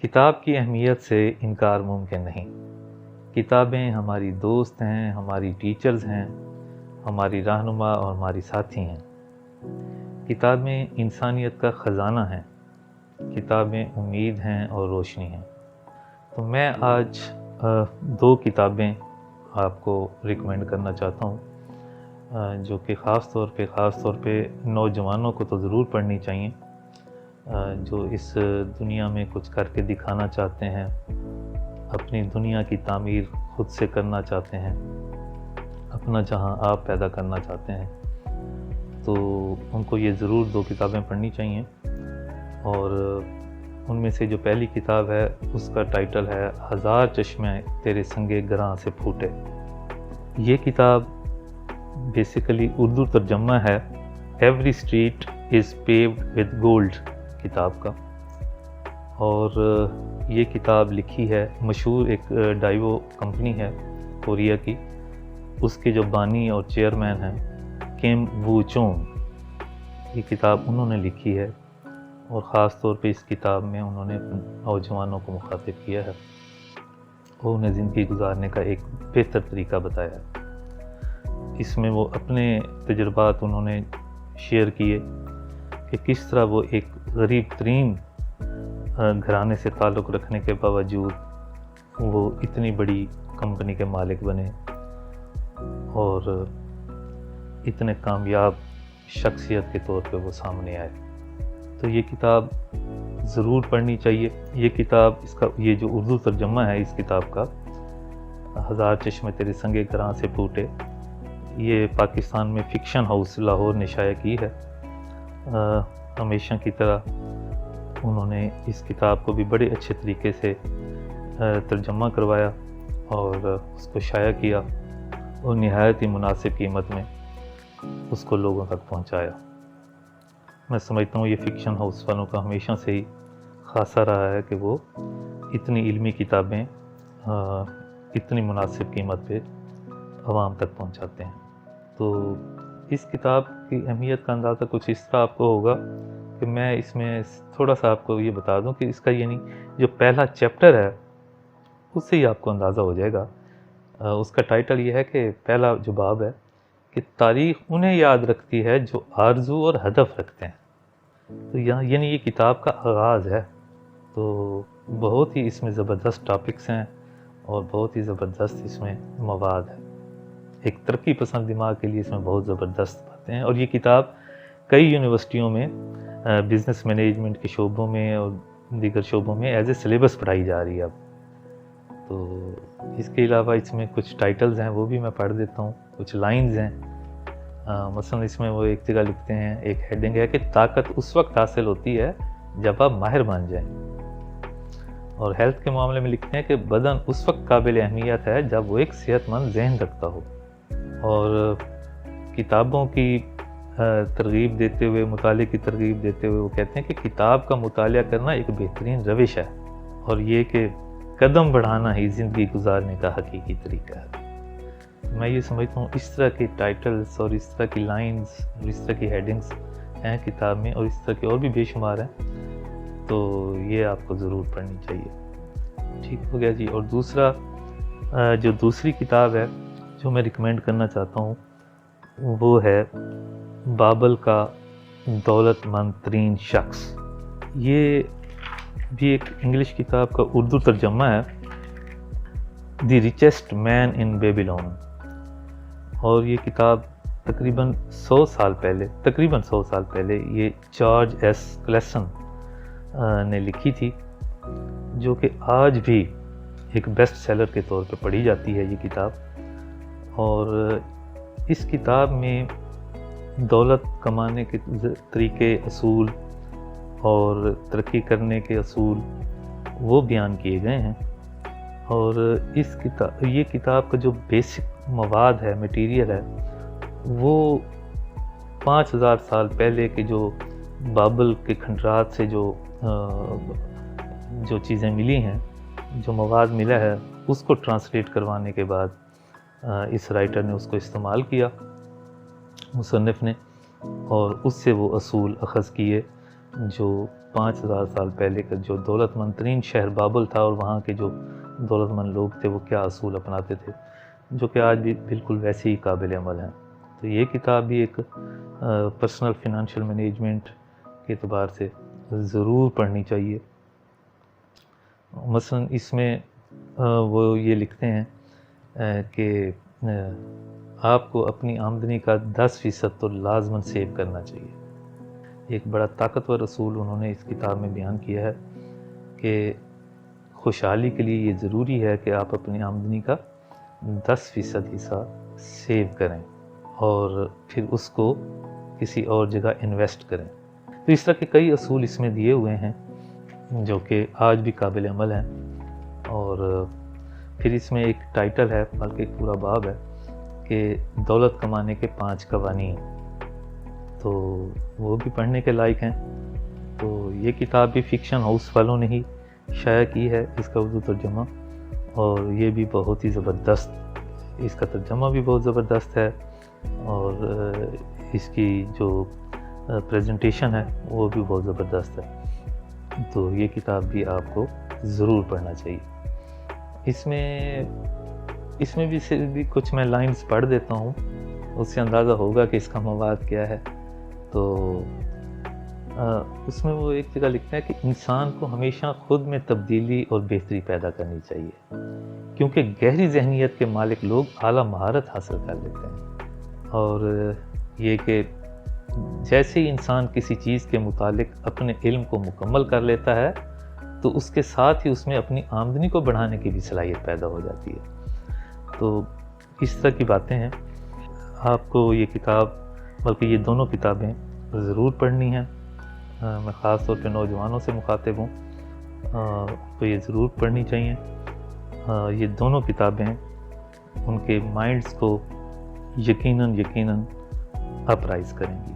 کتاب کی اہمیت سے انکار ممکن نہیں۔ کتابیں ہماری دوست ہیں، ہماری ٹیچرز ہیں، ہماری رہنما اور ہماری ساتھی ہیں۔ کتابیں انسانیت کا خزانہ ہیں، کتابیں امید ہیں اور روشنی ہیں۔ تو میں آج دو کتابیں آپ کو ریکمینڈ کرنا چاہتا ہوں جو کہ خاص طور پہ نوجوانوں کو تو ضرور پڑھنی چاہیے، جو اس دنیا میں کچھ کر کے دکھانا چاہتے ہیں، اپنی دنیا کی تعمیر خود سے کرنا چاہتے ہیں، اپنا جہاں آپ پیدا کرنا چاہتے ہیں، تو ان کو یہ ضرور دو کتابیں پڑھنی چاہیے۔ اور ان میں سے جو پہلی کتاب ہے اس کا ٹائٹل ہے ہزار چشمے تیرے سنگے گراں سے پھوٹے۔ یہ کتاب بیسیکلی اردو ترجمہ ہے every street is paved with gold کتاب کا، اور یہ کتاب لکھی ہے مشہور ایک ڈائیو کمپنی ہے کوریا کی، اس کے جو بانی اور چیئرمین ہیں کیم وو چونگ۔ یہ کتاب انہوں نے لکھی ہے اور خاص طور پہ اس کتاب میں انہوں نے نوجوانوں کو مخاطب کیا ہے اور انہیں زندگی گزارنے کا ایک بہتر طریقہ بتایا ہے۔ اس میں وہ اپنے تجربات انہوں نے شیئر کیے کہ کس طرح وہ ایک غریب ترین گھرانے سے تعلق رکھنے کے باوجود وہ اتنی بڑی کمپنی کے مالک بنے اور اتنے کامیاب شخصیت کے طور پہ وہ سامنے آئے۔ تو یہ کتاب ضرور پڑھنی چاہیے۔ یہ کتاب یہ جو اردو ترجمہ ہے اس کتاب کا ہزار چشمے تیرے سنگے گراں سے پھوٹے، یہ پاکستان میں فکشن ہاؤس لاہور نے شائع کی ہے۔ ہمیشہ کی طرح انہوں نے اس کتاب کو بھی بڑے اچھے طریقے سے ترجمہ کروایا اور اس کو شائع کیا اور نہایت ہی مناسب قیمت میں اس کو لوگوں تک پہنچایا۔ میں سمجھتا ہوں یہ فکشن ہاؤس والوں کا ہمیشہ سے ہی خاصہ رہا ہے کہ وہ اتنی علمی کتابیں اتنی مناسب قیمت پہ عوام تک پہنچاتے ہیں۔ تو اس کتاب کی اہمیت کا اندازہ کچھ اس طرح آپ کو ہوگا کہ میں اس میں تھوڑا سا آپ کو یہ بتا دوں کہ اس کا یعنی جو پہلا چیپٹر ہے اس سے ہی آپ کو اندازہ ہو جائے گا۔ اس کا ٹائٹل یہ ہے کہ پہلا جو باب ہے کہ تاریخ انہیں یاد رکھتی ہے جو آرزو اور ہدف رکھتے ہیں۔ تو یعنی یہ کتاب کا آغاز ہے۔ تو بہت ہی اس میں زبردست ٹاپکس ہیں اور بہت ہی زبردست اس میں مواد ہے۔ ایک ترقی پسند دماغ کے لیے اس میں بہت زبردست باتیں ہیں، اور یہ کتاب کئی یونیورسٹیوں میں بزنس مینجمنٹ کے شعبوں میں اور دیگر شعبوں میں ایز اے سلیبس پڑھائی جا رہی ہے اب۔ تو اس کے علاوہ اس میں کچھ ٹائٹلز ہیں وہ بھی میں پڑھ دیتا ہوں، کچھ لائنز ہیں۔ مثلا اس میں وہ ایک جگہ لکھتے ہیں، ایک ہیڈنگ ہے کہ طاقت اس وقت حاصل ہوتی ہے جب آپ ماہر بن جائیں، اور ہیلتھ کے معاملے میں لکھتے ہیں کہ بدن اس وقت قابل اہمیت ہے جب وہ ایک صحت مند ذہن رکھتا ہو۔ اور کتابوں کی ترغیب دیتے ہوئے، مطالعے کی ترغیب دیتے ہوئے وہ کہتے ہیں کہ کتاب کا مطالعہ کرنا ایک بہترین روش ہے، اور یہ کہ قدم بڑھانا ہی زندگی گزارنے کا حقیقی طریقہ ہے۔ میں یہ سمجھتا ہوں اس طرح کے ٹائٹلز اور اس طرح کی لائنز اور اس طرح کی ہیڈنگز ہیں کتاب میں، اور اس طرح کے اور بھی بے شمار ہیں، تو یہ آپ کو ضرور پڑھنی چاہیے۔ ٹھیک ہو گیا جی۔ اور دوسری کتاب ہے جو میں ریکمینڈ کرنا چاہتا ہوں وہ ہے بابل کا دولت مند ترین شخص۔ یہ بھی ایک انگلش کتاب کا اردو ترجمہ ہے، دی ریچسٹ مین ان بیبیلون، اور یہ کتاب تقریباً 100 سال پہلے یہ جارج ایس کلیسن نے لکھی تھی، جو کہ آج بھی ایک بیسٹ سیلر کے طور پہ پڑھی جاتی ہے یہ کتاب۔ اور اس کتاب میں دولت کمانے کے طریقے، اصول اور ترقی کرنے کے اصول وہ بیان کیے گئے ہیں، اور یہ کتاب کا جو بیسک مواد ہے، مٹیریل ہے، وہ 5000 سال پہلے کے جو بابل کے کھنڈرات سے جو چیزیں ملی ہیں، جو مواد ملا ہے، اس کو ٹرانسلیٹ کروانے کے بعد اس رائٹر نے اس کو استعمال کیا، مصنف نے، اور اس سے وہ اصول اخذ کیے جو 5000 سال پہلے کا جو دولت مند ترین شہر بابل تھا اور وہاں کے جو دولت مند لوگ تھے وہ کیا اصول اپناتے تھے، جو کہ آج بھی بالکل ویسے ہی قابل عمل ہیں۔ تو یہ کتاب بھی ایک پرسنل فنانشل مینجمنٹ کے اعتبار سے ضرور پڑھنی چاہیے۔ مثلا اس میں وہ یہ لکھتے ہیں کہ آپ کو اپنی آمدنی کا 10% تو لازماً سیو کرنا چاہیے۔ ایک بڑا طاقتور اصول انہوں نے اس کتاب میں بیان کیا ہے کہ خوشحالی کے لیے یہ ضروری ہے کہ آپ اپنی آمدنی کا 10% حصہ سیو کریں اور پھر اس کو کسی اور جگہ انویسٹ کریں۔ تو اس طرح کے کئی اصول اس میں دیے ہوئے ہیں جو کہ آج بھی قابل عمل ہیں۔ اور پھر اس میں ایک ٹائٹل ہے بلکہ ایک پورا باب ہے کہ دولت کمانے کے 5 قوانین، تو وہ بھی پڑھنے کے لائق ہیں۔ تو یہ کتاب بھی فکشن ہاؤس والوں نے ہی شائع کی ہے، اس کا اردو ترجمہ، اور یہ بھی بہت ہی زبردست، اس کا ترجمہ بھی بہت زبردست ہے اور اس کی جو پریزنٹیشن ہے وہ بھی بہت زبردست ہے۔ تو یہ کتاب بھی آپ کو ضرور پڑھنا چاہیے۔ اس میں بھی کچھ میں لائنز پڑھ دیتا ہوں، اس سے اندازہ ہوگا کہ اس کا مواد کیا ہے۔ تو اس میں وہ ایک جگہ لکھتا ہے کہ انسان کو ہمیشہ خود میں تبدیلی اور بہتری پیدا کرنی چاہیے، کیونکہ گہری ذہنیت کے مالک لوگ اعلیٰ مہارت حاصل کر لیتے ہیں۔ اور یہ کہ جیسے ہی انسان کسی چیز کے متعلق اپنے علم کو مکمل کر لیتا ہے تو اس کے ساتھ ہی اس میں اپنی آمدنی کو بڑھانے کی بھی صلاحیت پیدا ہو جاتی ہے۔ تو اس طرح کی باتیں ہیں۔ آپ کو یہ کتاب، بلکہ یہ دونوں کتابیں ضرور پڑھنی ہیں۔ میں خاص طور پہ نوجوانوں سے مخاطب ہوں، تو یہ ضرور پڑھنی چاہیے۔ یہ دونوں کتابیں ان کے مائنڈز کو یقیناً اپرائز کریں گی۔